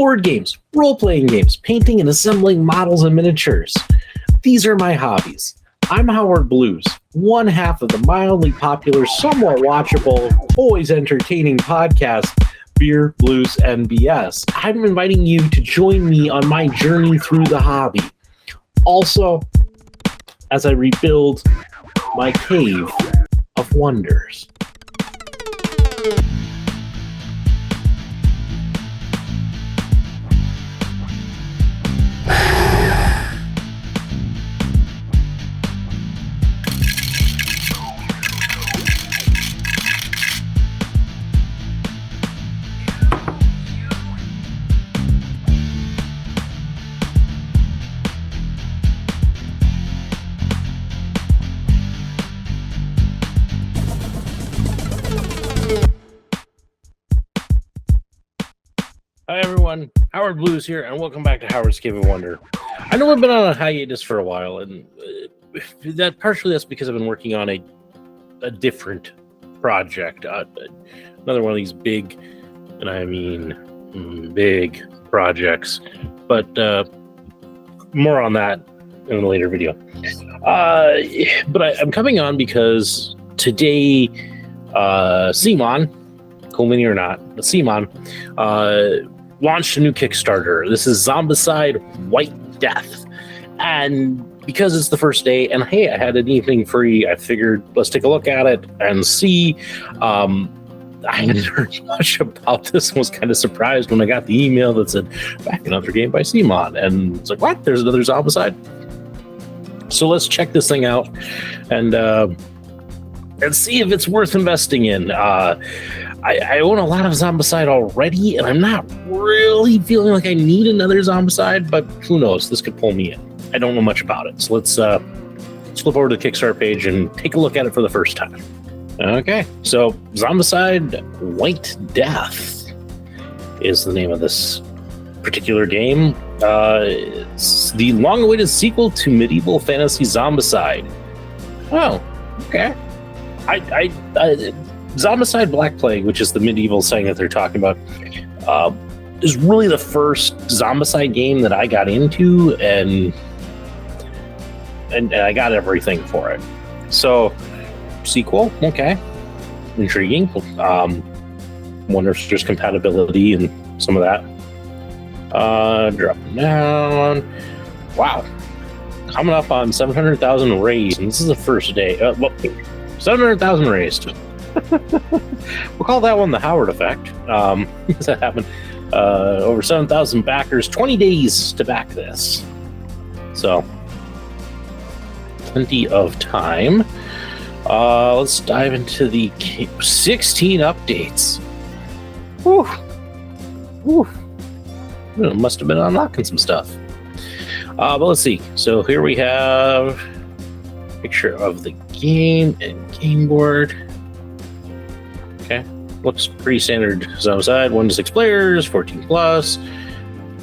board games, role-playing games, painting and assembling models and miniatures. These are my hobbies. I'm Howard Blues, one half of the mildly popular, somewhat watchable, always entertaining podcast, Beer, Blues, and BS. I'm inviting you to join me on my journey through the hobby. Also, as I rebuild my cave of wonders. Hi everyone, Howard Blues here, and welcome back to Howard's Cave of Wonder. I know I've been on a hiatus for a while, and that's because I've been working on a different project, another one of these big, and I mean big projects, but more on that in a later video. But I'm coming on because today, CMON, cool mini or not, but CMON, launched a new Kickstarter. This is Zombicide White Death. And because it's the first day, and hey, I had an evening free, I figured let's take a look at it and see. I hadn't heard much about this and was kind of surprised when I got the email that said, back another game by CMON. And it's like, what? There's another Zombicide? So let's check this thing out and see if it's worth investing in. I own a lot of Zombicide already, and I'm not really feeling like I need another Zombicide, but who knows? This could pull me in. I don't know much about it. So let's flip over to the Kickstarter page and take a look at it for the first time. Okay, so Zombicide White Death is the name of this particular game. It's the long-awaited sequel to medieval fantasy Zombicide. Oh, okay. Zombicide Black Plague, which is the medieval setting that they're talking about, is really the first Zombicide game that I got into, and I got everything for it. So, sequel, okay, intriguing. Wonder if there's compatibility and some of that. Drop down. Wow, coming up on 700,000 raised, and this is the first day. 700,000 raised. We'll call that one the Howard effect. Because that happened. Over 7,000 backers, 20 days to back this. So, plenty of time. Let's dive into the 16 updates. Whew. Whew. Must have been unlocking some stuff. But let's see. So here we have a picture of the game and game board. Okay, looks pretty standard. Zombicide, 1 to 6 players, 14 plus,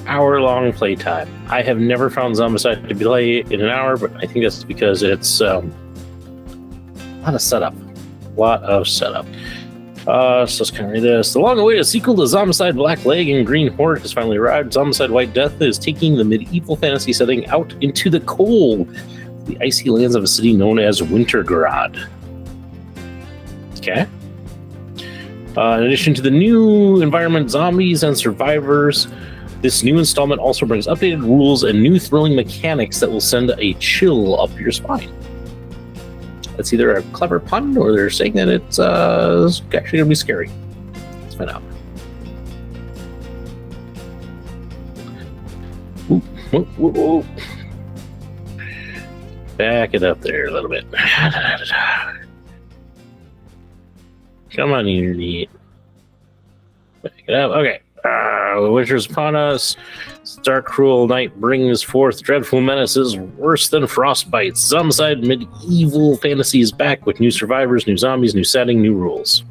hour-long playtime. I have never found Zombicide to play in an hour, but I think that's because it's a lot of setup. So let's kind of read this. The long-awaited sequel to Zombicide Black Plague and Green Horde has finally arrived. Zombicide White Death is taking the medieval fantasy setting out into the cold, the icy lands of a city known as Wintergrad. Okay. In addition to the new environment, zombies, and survivors, this new installment also brings updated rules and new thrilling mechanics that will send a chill up your spine. That's either a clever pun or they're saying that it's actually going to be scary. Let's find out. Ooh, ooh, ooh, ooh. Back it up there a little bit. Come on, Unity. Back it up. Okay. Winter's upon us. Dark, cruel night brings forth dreadful menaces worse than frostbites. Zombicide medieval fantasy is back with new survivors, new zombies, new setting, new rules.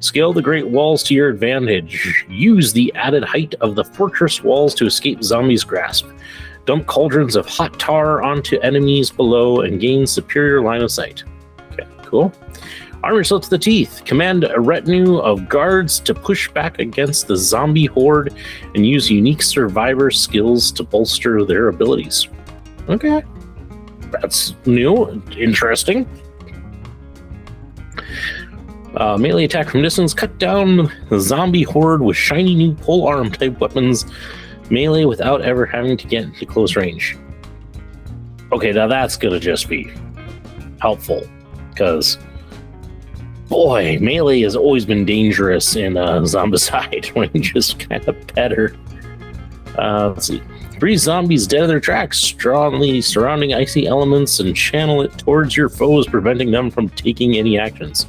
Scale the great walls to your advantage. Use the added height of the fortress walls to escape zombies' grasp. Dump cauldrons of hot tar onto enemies below and gain superior line of sight. Okay, cool. Arm yourself to the teeth. Command a retinue of guards to push back against the zombie horde and use unique survivor skills to bolster their abilities. Okay. That's new. Interesting. Melee attack from distance. Cut down the zombie horde with shiny new pole arm type weapons. Melee without ever having to get into close range. Okay, now that's going to just be helpful. Because, boy, melee has always been dangerous in Zombicide. Range is kind of better. Let's see. Freeze zombies dead in their tracks, strongly surrounding icy elements, and channel it towards your foes, preventing them from taking any actions.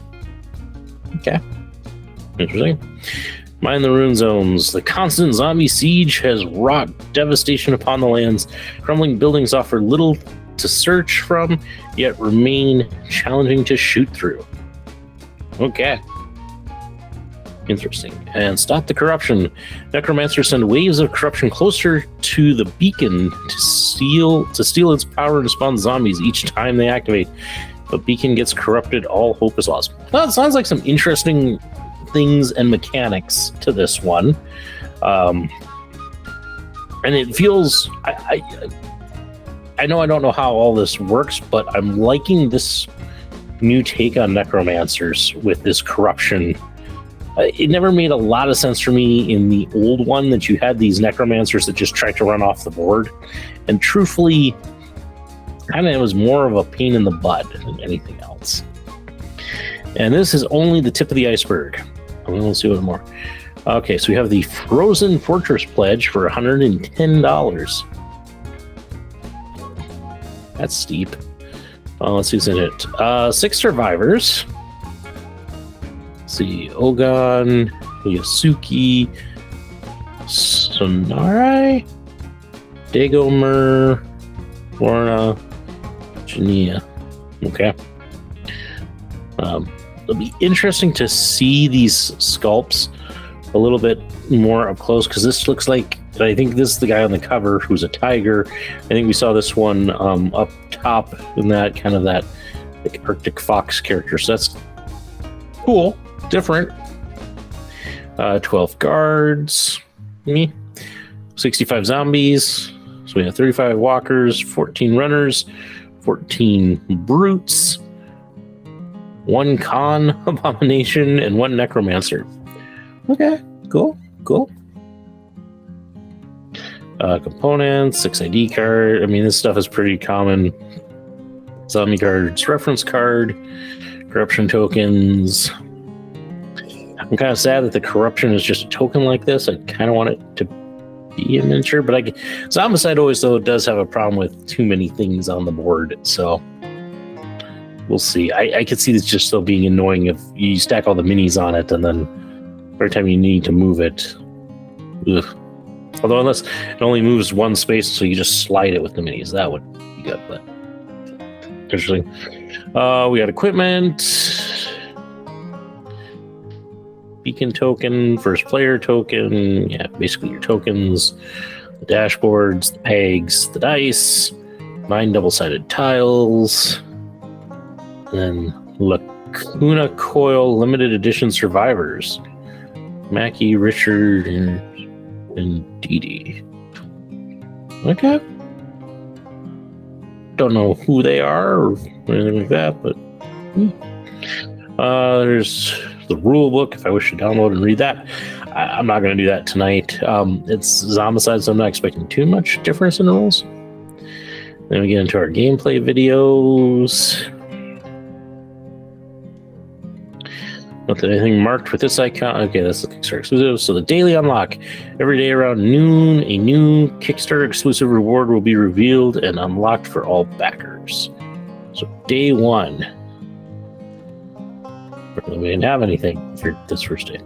Okay. Interesting. Mine the rune zones. The constant zombie siege has wrought devastation upon the lands. Crumbling buildings offer little to search from, yet remain challenging to shoot through. Okay. Interesting. And stop the corruption. Necromancers send waves of corruption closer to the beacon to steal its power and spawn zombies each time they activate. The beacon gets corrupted, all hope is lost. Well, it sounds like some interesting things and mechanics to this one. And it feels... I know I don't know how all this works, but I'm liking this new take on necromancers with this corruption. It never made a lot of sense for me in the old one that you had these necromancers that just tried to run off the board. And truthfully, kind of it was more of a pain in the butt than anything else. And this is only the tip of the iceberg. Let's see what more. Okay, so we have the Frozen Fortress Pledge for $110. That's steep. Let's see what's in it. 6 survivors. Let's see. Ogon, Yasuki, Sonarai, Dagomer, Lorna, Jania. Okay. It'll be interesting to see these sculpts a little bit more up close, because this looks like, I think this is the guy on the cover who's a tiger. I think we saw this one up top in that kind of that like Arctic fox character. So that's cool, different. 12 guards, 65 zombies. So we have 35 walkers, 14 runners, 14 brutes, 1 con abomination, and 1 necromancer. Okay, cool. Components, 6 ID card. I mean, this stuff is pretty common. Zombie cards, reference card, corruption tokens. I'm kind of sad that the corruption is just a token like this. I kind of want it to be a miniature, but Zombicide always, though, does have a problem with too many things on the board, so we'll see. I could see this just still being annoying if you stack all the minis on it and then every time you need to move it. Ugh. Although unless it only moves one space, so you just slide it with the minis, that would be good. But interesting. We got equipment, beacon token, first player token. Yeah, basically your tokens, the dashboards, the pegs, the dice, 9 double-sided tiles, and then Lacuna Coil limited edition survivors. Mackie, Richard, and Dee Dee. Okay. Don't know who they are or anything like that, but there's the rule book if I wish to download and read that. I'm not going to do that tonight. It's Zombicide, so I'm not expecting too much difference in the rules. Then we get into our gameplay videos. Not that anything marked with this icon. Okay, that's the Kickstarter exclusive. So the daily unlock. Every day around noon, a new Kickstarter exclusive reward will be revealed and unlocked for all backers. So day 1. We didn't have anything for this first day.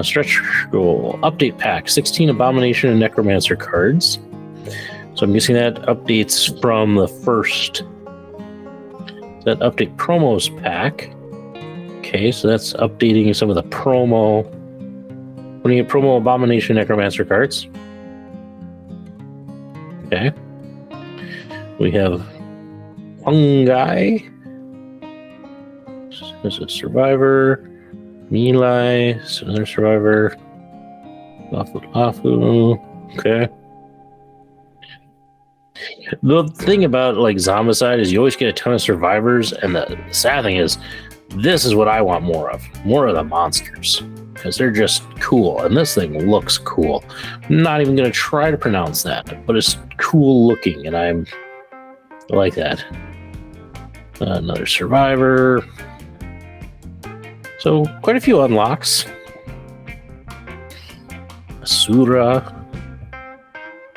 Stretch goal. Update pack. 16 Abomination and Necromancer cards. So I'm guessing that updates from the first. That update promos pack. Okay, so that's updating some of the promo. When you get promo Abomination Necromancer cards. Okay. We have Fungi. There's a Survivor. Melee. Another Survivor. Afu. Okay. The thing about like Zombicide is you always get a ton of survivors, and the sad thing is, this is what I want more of the monsters, because they're just cool, and this thing looks cool. I'm not even going to try to pronounce that, but it's cool looking, and I like that. Another survivor. So quite a few unlocks. Asura.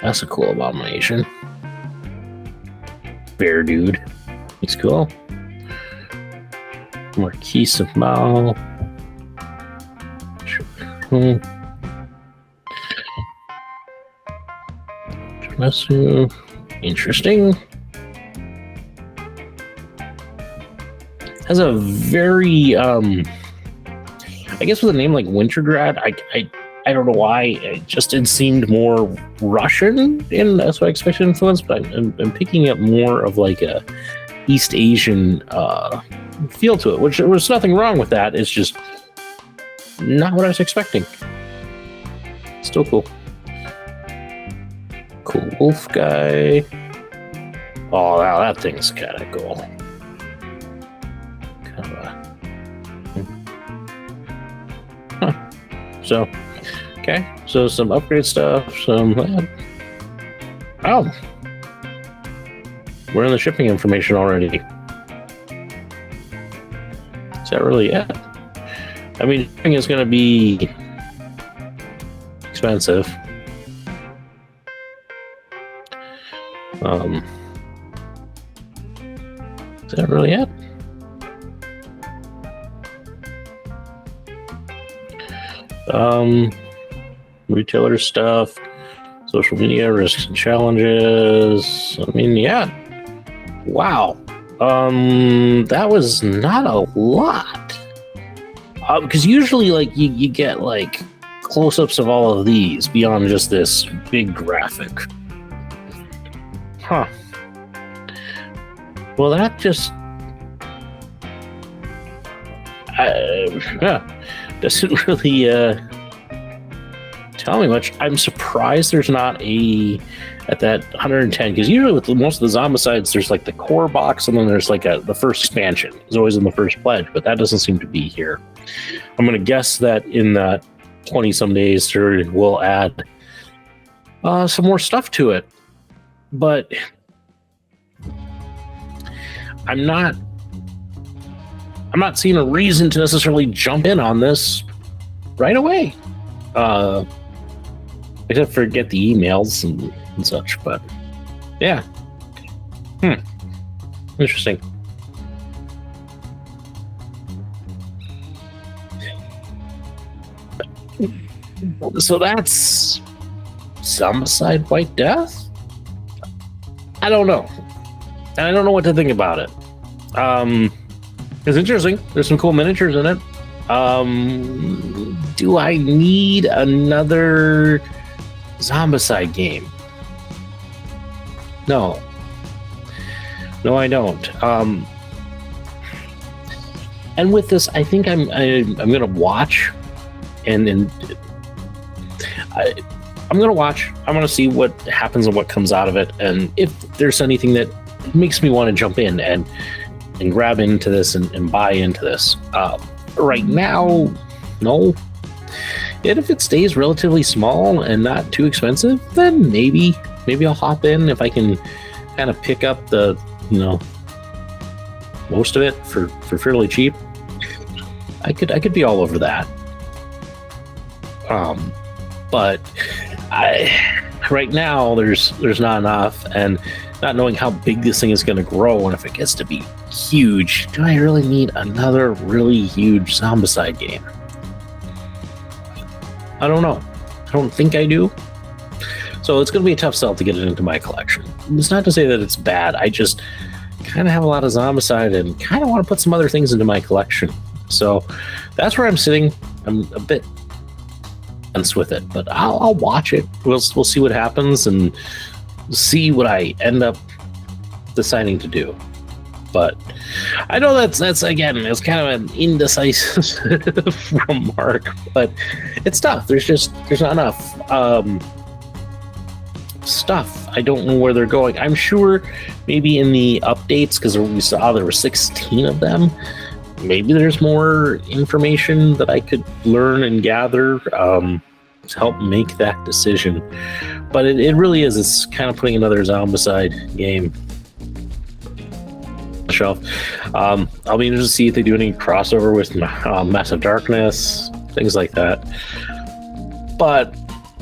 That's a cool abomination. Bear dude. It's cool. Marquise of Mao. Interesting. Has a very I guess with a name like Wintergrad, I don't know why it seemed more Russian in that's what I expected influence, but I'm picking up more of like a East Asian feel to it, which there was nothing wrong with that. It's just not what I was expecting. Still cool. Cool wolf guy. Oh, wow, that thing's kind of cool. Kind of So, okay. So some upgrade stuff. Some. Oh, we're in the shipping information already. Is that really it? I mean, shipping is going to be expensive. Is that really it? Retailer stuff, social media, risks and challenges. I mean, yeah. Wow. That was not a lot. Because usually, like, you get, like, close-ups of all of these beyond just this big graphic. Huh. Well, that just... doesn't really tell me much. I'm surprised there's not at that 110, because usually with most of the Zombicides, there's like the core box, and then there's like the first expansion. It's always in the first pledge, but that doesn't seem to be here. I'm going to guess that in that 20 some days, we'll add some more stuff to it, but I'm not seeing a reason to necessarily jump in on this right away. Except for get the emails and such, but yeah. Interesting. So that's Zombicide White Death? I don't know. And I don't know what to think about it. It's interesting. There's some cool miniatures in it. Do I need another Zombicide game? No, I don't. And with this, I think I'm gonna watch, and I'm gonna watch. I'm gonna see what happens and what comes out of it, and if there's anything that makes me want to jump in and grab into this and buy into this. Right now, no. And if it stays relatively small and not too expensive, then maybe I'll hop in if I can kind of pick up the, most of it for fairly cheap. I could be all over that. But right now there's not enough, and not knowing how big this thing is going to grow, and if it gets to be huge, do I really need another really huge Zombicide game? I don't know. I don't think I do. So it's going to be a tough sell to get it into my collection. It's not to say that it's bad. I just kind of have a lot of Zombicide and kind of want to put some other things into my collection. So that's where I'm sitting. I'm a bit tense with it, but I'll watch it. We'll see what happens and see what I end up deciding to do. But I know that's again, it's kind of an indecisive remark, but it's tough. There's not enough stuff. I don't know where they're going. I'm sure maybe in the updates, because we saw there were 16 of them, maybe there's more information that I could learn and gather to help make that decision. But it really is. It's kind of putting another Zombicide game on the shelf. I'll be interested to see if they do any crossover with Massive Darkness, things like that. But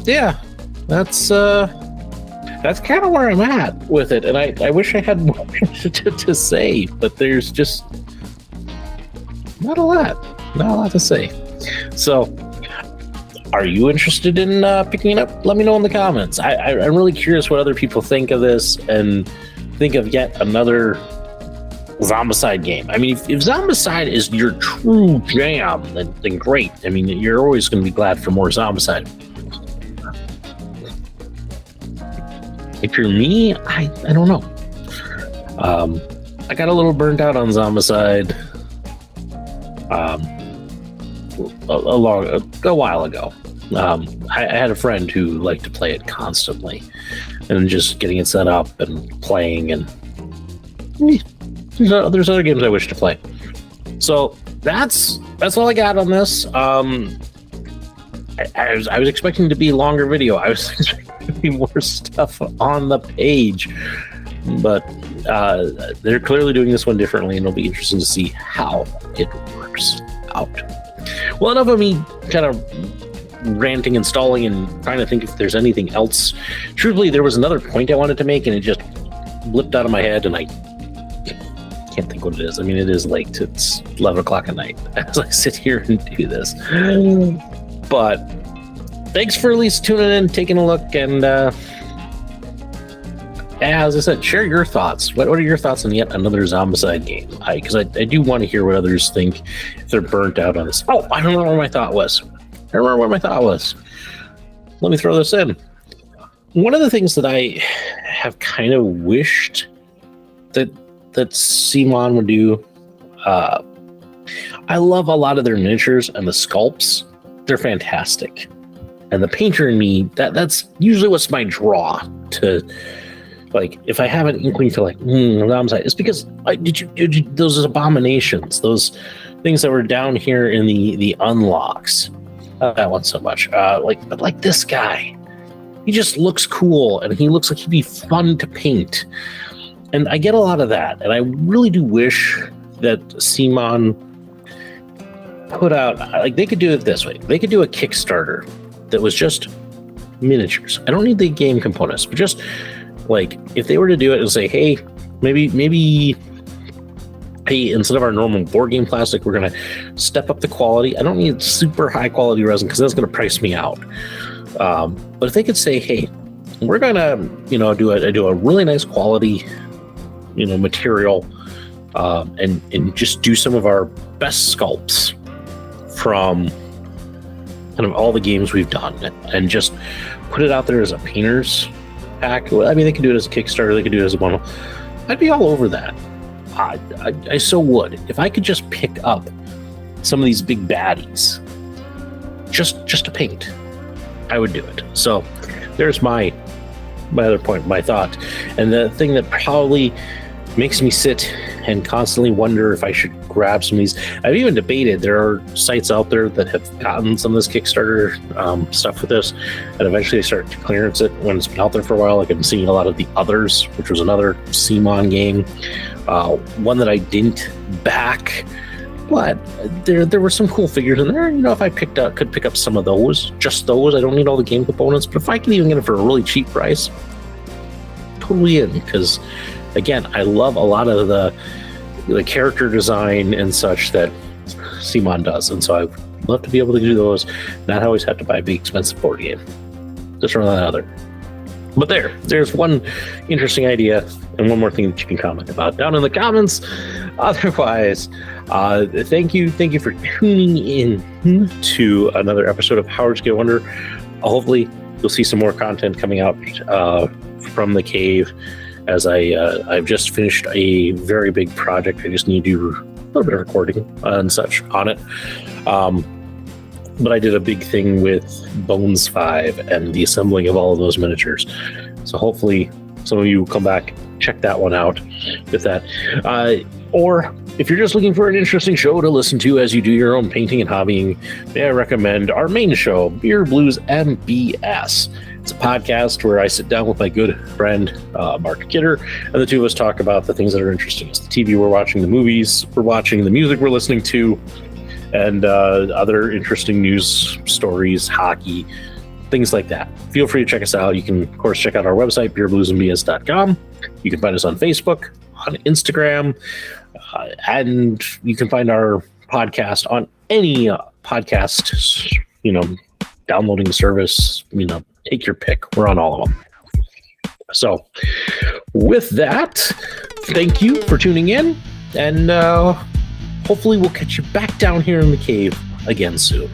yeah, that's kind of where I'm at with it. And I wish I had more to say, but there's just not a lot to say. So, are you interested in picking it up? Let me know in the comments. I'm really curious what other people think of this and think of yet another Zombicide game. I mean, if Zombicide is your true jam, then great. I mean, you're always going to be glad for more Zombicide. If you're me, I don't know. I got a little burnt out on Zombicide a while ago. I had a friend who liked to play it constantly, and just getting it set up and playing, and there's other games I wish to play. So that's all I got on this. I was expecting to be a longer video. I was expecting to be more stuff on the page, but they're clearly doing this one differently, and it'll be interesting to see how it works out. Well, enough of me kind of ranting and stalling and trying to think if there's anything else. Truthfully, there was another point I wanted to make, and it just blipped out of my head, and I can't think what it is. I mean, it is late. It's 11 o'clock at night as I sit here and do this. But thanks for at least tuning in, taking a look, and as I said, share your thoughts. What are your thoughts on yet another Zombicide game? Because I do want to hear what others think if they're burnt out on this. Oh, I don't know what my thought was. Let me throw this in. One of the things that I have kind of wished that CMON would do, I love a lot of their miniatures and the sculpts. They're fantastic. And the painter in me, that's usually what's my draw to, like, if I have an inkling to like, Zombicide, it's because did you those abominations, those things that were down here in the unlocks. That one so much. But like this guy, he just looks cool, and he looks like he'd be fun to paint. And I get a lot of that, and I really do wish that CMON put out, like, they could do it this way. They could do a Kickstarter that was just miniatures. I don't need the game components, but just like, if they were to do it and say, hey, maybe hey, instead of our normal board game plastic, we're going to step up the quality. I don't need super high quality resin because that's going to price me out. But if they could say, hey, we're going to, do a really nice quality, material, and just do some of our best sculpts from kind of all the games we've done, and just put it out there as a painter's pack. I mean, they could do it as a Kickstarter, they could do it as a bundle. I'd be all over that. I so would. If I could just pick up some of these big baddies just to paint, I would do it. So there's my other point, my thought. And the thing that probably makes me sit and constantly wonder if I should grab some of these. I've even debated, there are sites out there that have gotten some of this Kickstarter stuff with this, and eventually they start to clearance it when it's been out there for a while. Like, I'm seeing a lot of the Others, which was another CMON game, one that I didn't back, but there were some cool figures in there. If I could pick up some of those, just those, I don't need all the game components, but if I could even get it for a really cheap price, totally in, because again, I love a lot of the character design and such that CMON does, and so I'd love to be able to do those, not always have to buy a big expensive board game. Just run that other. But there's one interesting idea and one more thing that you can comment about down in the comments. Otherwise, thank you for tuning in to another episode of Howard's Game of Wonder. Hopefully, you'll see some more content coming out from the cave. as I've just finished a very big project. I just need to do a little bit of recording and such on it. But I did a big thing with Bones 5 and the assembling of all of those miniatures. So hopefully some of you will come back, check that one out with that. Or if you're just looking for an interesting show to listen to as you do your own painting and hobbying, may I recommend our main show, Beer Blues MBS. It's a podcast where I sit down with my good friend, Mark Kidder, and the two of us talk about the things that are interesting. It's the TV we're watching, the movies we're watching, the music we're listening to, and other interesting news stories, hockey, things like that. Feel free to check us out. You can, of course, check out our website, beerbluesandbs.com. You can find us on Facebook, on Instagram, and you can find our podcast on any podcast, downloading service, take your pick. We're on all of them. So with that, thank you for tuning in, and hopefully we'll catch you back down here in the cave again soon.